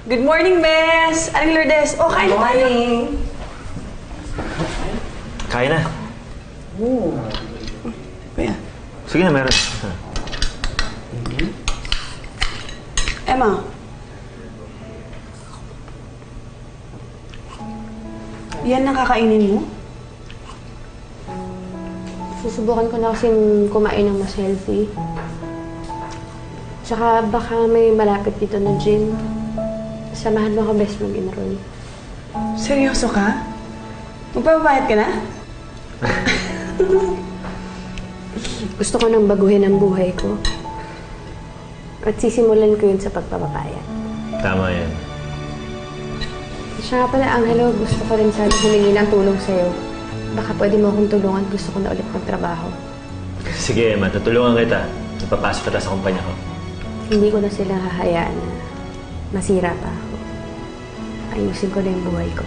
Good morning, Bes! Aling Lourdes, kain na tayo. Kain na. Oo. Kuya. Sige na, meron. Emma. Yan nakakainin mo? Susubukan ko na kasing kumain ng mas healthy. Tsaka baka may malapit dito na gym. Samahan mo ako, best mag-enroll. Seryoso ka? Magpapabayad ka na? Gusto ko nang baguhin ang buhay ko. At sisimulan ko yun sa pagpapapayat. Tama yan. Siya nga pala, Angelo, gusto ko rin sana humingi ng tulong sa'yo. Baka pwede mo akong tulungan. Gusto ko na ulit magtrabaho. Sige, Emma. Tutulungan kita. Ipapasok kita sa kumpanya ko. Hindi ko na sila hahayaan na masira pa ako. Ayusin ko na yung buhay ko.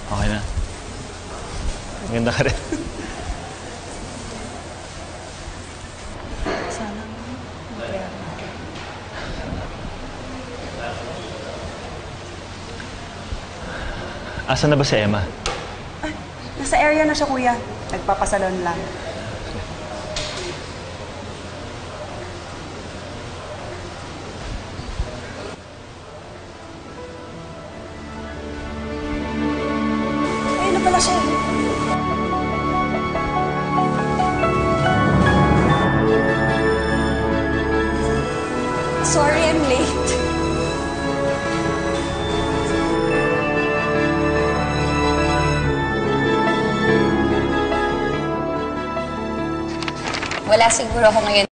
Okay na. Maganda ka rin. Sana. Asan na ba si Emma? Nasa area na siya, kuya. Nagpapasalon lang. Ayun na pala siya. Sorry, I'm late. Wala siguro ako ngayon